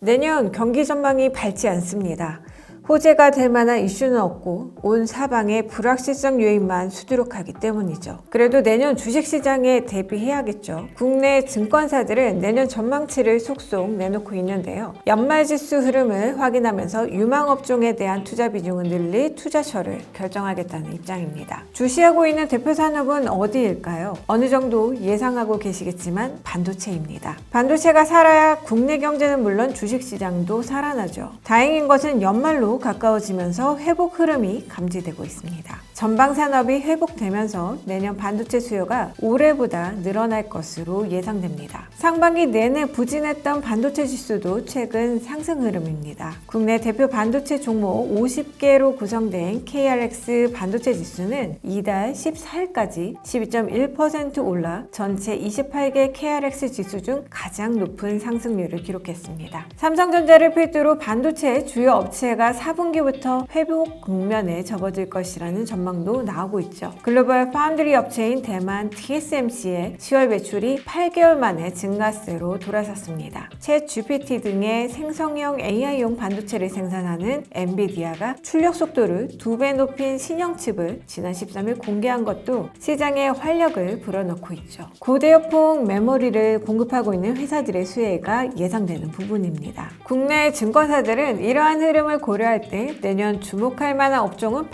내년 경기 전망이 밝지 않습니다. 호재가 될 만한 이슈는 없고 온 사방에 불확실성 요인만 수두룩하기 때문이죠. 그래도 내년 주식시장에 대비해야겠죠. 국내 증권사들은 내년 전망치를 속속 내놓고 있는데요. 연말지수 흐름을 확인하면서 유망업종에 대한 투자 비중을 늘릴 투자처를 결정하겠다는 입장입니다. 주시하고 있는 대표 산업은 어디일까요? 어느 정도 예상하고 계시겠지만 반도체입니다. 반도체가 살아야 국내 경제는 물론 주식시장도 살아나죠. 다행인 것은 연말로 가까워지면서 회복 흐름이 감지되고 있습니다. 전방 산업이 회복되면서 내년 반도체 수요가 올해보다 늘어날 것으로 예상됩니다. 상반기 내내 부진했던 반도체 지수도 최근 상승 흐름입니다. 국내 대표 반도체 종목 50개로 구성된 KRX 반도체 지수는 이달 14일까지 12.1% 올라 전체 28개 KRX 지수 중 가장 높은 상승률을 기록했습니다. 삼성전자를 필두로 반도체 주요 업체가 4분기부터 회복 국면에 접어들 것이라는 전망도 나오고 있죠. 글로벌 파운드리 업체인 대만 TSMC의 10월 매출이 8개월 만에 증가세로 돌아섰습니다. 챗 GPT 등의 생성형 AI용 반도체를 생산하는 엔비디아가 출력 속도를 2배 높인 신형 칩을 지난 13일 공개한 것도 시장에 활력을 불어넣고 있죠. 고대역폭 메모리를 공급하고 있는 회사들의 수혜가 예상되는 부분입니다. 국내 증권사들은 이러한 흐름을 고려할 때 내년 주목할 만한 업종은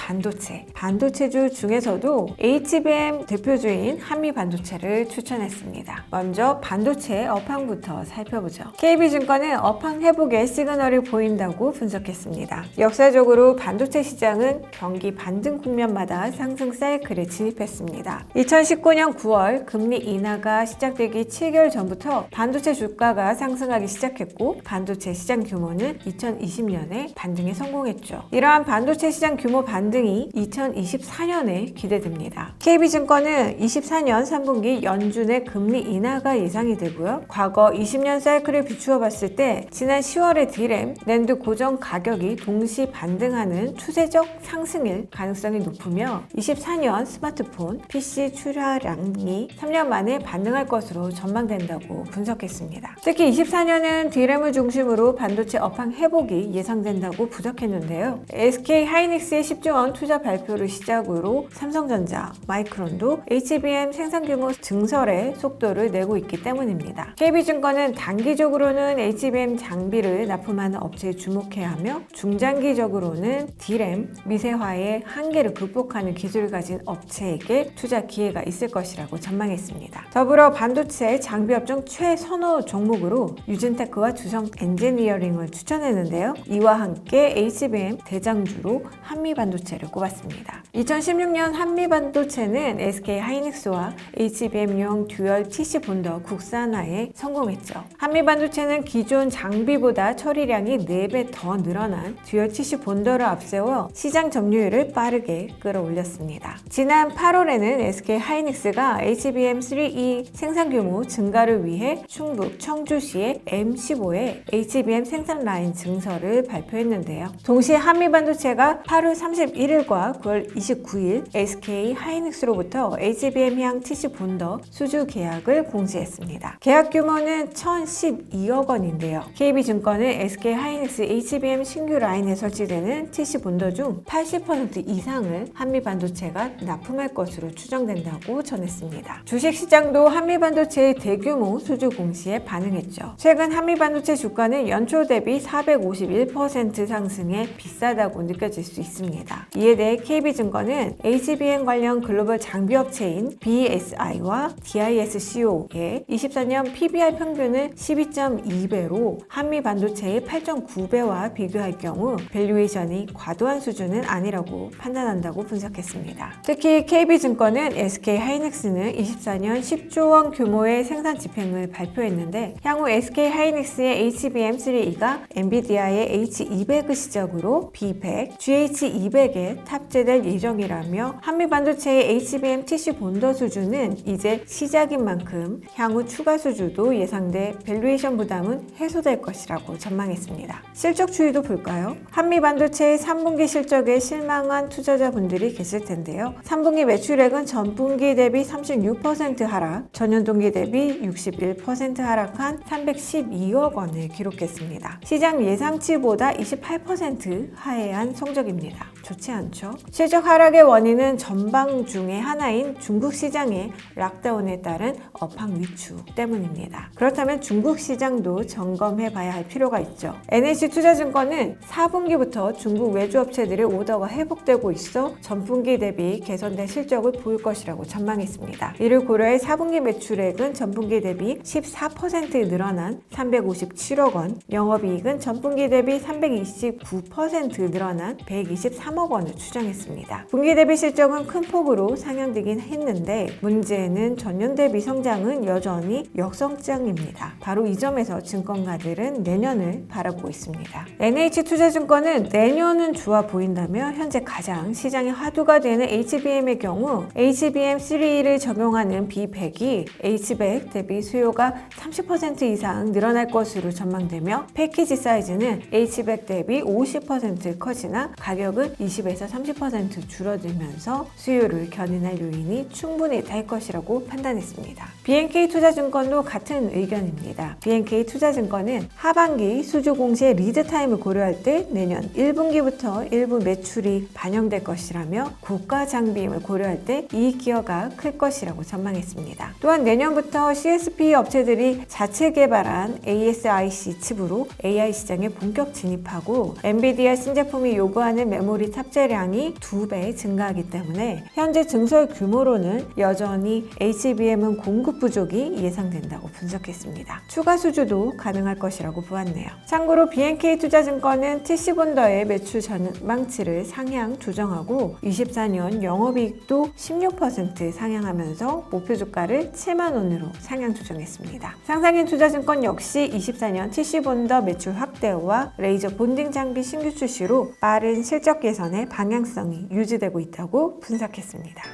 반도체주 중에서도 HBM 대표주인 한미반도체를 추천했습니다. 먼저 반도체 업황부터 살펴보죠. KB증권은 업황 회복의 시그널을 보인다고 분석했습니다. 역사적으로 반도체 시장은 경기 반등 국면마다 상승 사이클에 진입했습니다. 2019년 9월 금리 인하가 시작되기 7개월 전부터 반도체 주가가 상승하기 시작했고 반도체 시장 규모는 2020년에 반등에 성공했죠. 이러한 반도체 시장 규모 반등이 2024년에 기대됩니다. KB증권은 24년 3분기 연준의 금리 인하가 예상이 되고요. 과거 20년 사이클을 비추어 봤을 때 지난 10월의 D램, 낸드 고정 가격이 동시 반등하는 추세적 상승일 가능성이 높으며 24년 스마트폰, PC 출하량이 3년 만에 반등할 것으로 전망된다고 분석했습니다. 특히 24년은 D램을 중심으로 반도체 업황 회복이 예상된다고 분석했는데요. SK 하이닉스의 10조 원 투자 발표를 시작으로 삼성전자, 마이크론도 HBM 생산 규모 증설의 속도를 내고 있기 때문입니다. KB증권은 단기적으로는 HBM 장비를 납품하는 업체에 주목해야 하며 중장기적으로는 D램, 미세화의 한계를 극복하는 기술을 가진 업체에게 투자 기회가 있을 것이라고 전망했습니다. 더불어 반도체 장비 업종 최선호 종목으로 유진테크와 두성 엔지니어링을 추천했는데요. 이와 함께 HBM 대장주로 한미반도체를 꼽았습니다. 2016년 한미반도체는 SK 하이닉스와 HBM용 듀얼 TC 본더 국산화에 성공했죠. 한미반도체는 기존 장비보다 처리량이 4배 더 늘어난 듀얼 TC 본더를 앞세워 시장 점유율을 빠르게 끌어올렸습니다. 지난 8월에는 SK 하이닉스가 HBM3E 생산 규모 증가를 위해 충북 청주시의 M15의 HBM 생산 라인 증설을 발표했는데요. 동시에 한미반도체가 8월 31일과 9월 29일 SK 하이닉스로부터 HBM향 TC 본더 수주 계약을 공시했습니다. 계약 규모는 1,012억 원인데요. KB증권은 SK 하이닉스 HBM 신규 라인에 설치되는 TC 본더 중 80% 이상을 한미반도체가 납품할 것으로 추정된다고 전했습니다. 주식시장도 한미반도체의 대규모 수주 공시에 반응했죠. 최근 한미반도체 주가는 연초 대비 451% 상승해 비싸다고 느껴질 수 있습니다. 이에 대해 KB증권은 HBM 관련 글로벌 장비업체인 BSI와 DISCO의 24년 PBR 평균을 12.2배로 한미반도체의 8.9배와 비교할 경우 밸류에이션이 과도한 수준은 아니라고 판단한다고 분석했습니다. 특히 KB증권은 SK 하이닉스는 24년 10조 원 규모의 생산 집행을 발표했는데 향후 SK 하이닉스의 HBM3E가 엔비디아의 H200을 시작으로 B100, GH200에 탑재될 예정이라며 한미반도체의 HBM TC 본더 수주는 이제 시작인 만큼 향후 추가 수주도 예상돼 밸류에이션 부담은 해소될 것이라고 전망했습니다. 실적 추이도 볼까요? 한미반도체의 3분기 실적에 실망한 투자자분들이 계실 텐데요. 3분기 매출액은 전분기 대비 36% 하락, 전년동기 대비 61% 하락한 312억 원을 기록했습니다. 시장 예상치보다 28% 하회한 성적입니다. 좋지 않죠? 실적 하락의 원인은 전방 중의 하나인 중국 시장의 락다운에 따른 업황 위축 때문입니다. 그렇다면 중국 시장도 점검해 봐야 할 필요가 있죠. NH투자증권은 4분기부터 중국 외주업체들의 오더가 회복되고 있어 전분기 대비 개선된 실적을 보일 것이라고 전망했습니다. 이를 고려해 4분기 매출액은 전분기 대비 14% 늘어난 357억 원, 영업이익은 전분기 대비 329% 늘어난 123억 원을 추정했습니다. 분기 대비 실적은 큰 폭으로 상향되긴 했는데 문제는 전년 대비 성장은 여전히 역성장입니다. 바로 이 점에서 증권가들은 내년을 바라보고 있습니다. NH투자증권은 내년은 좋아 보인다며 현재 가장 시장의 화두가 되는 HBM의 경우 HBM3를 적용하는 B100이 H100 대비 수요가 30% 이상 늘어날 것으로 전망되며 패키지 사이즈는 H100 대비 50% 커지나 가격은 20에서 30% 줄어들면서 수요를 견인할 요인이 충분히 될 것이라고 판단했습니다. BNK투자증권도 같은 의견입니다. BNK투자증권은 하반기 수주 공시의 리드타임을 고려할 때 내년 1분기부터 일부 매출이 반영될 것이라며 고가 장비임을 고려할 때 이익 기여가 클 것이라고 전망했습니다. 또한 내년부터 CSP 업체들이 자체 개발한 ASIC 칩으로 AI 시장에 본격 진입하고 엔비디아 신제품이 요구하는 메모리 탑재량이 2배 증가하기 때문에 현재 증설 규모로는 여전히 HBM은 공급 부족이 예상된다고 분석했습니다. 추가 수주도 가능할 것이라고 보았네요. 참고로 BNK투자증권은 TC본더의 매출 전망치를 상향 조정하고 24년 영업이익도 16% 상향하면서 목표 주가를 7만 원으로 상향 조정했습니다. 상상인 투자증권 역시 24년 TC본더 매출 확대와 레이저 본딩 장비 신규 출시로 빠른 실적 개선의 방향성이 유지되고 있다고 분석했습니다.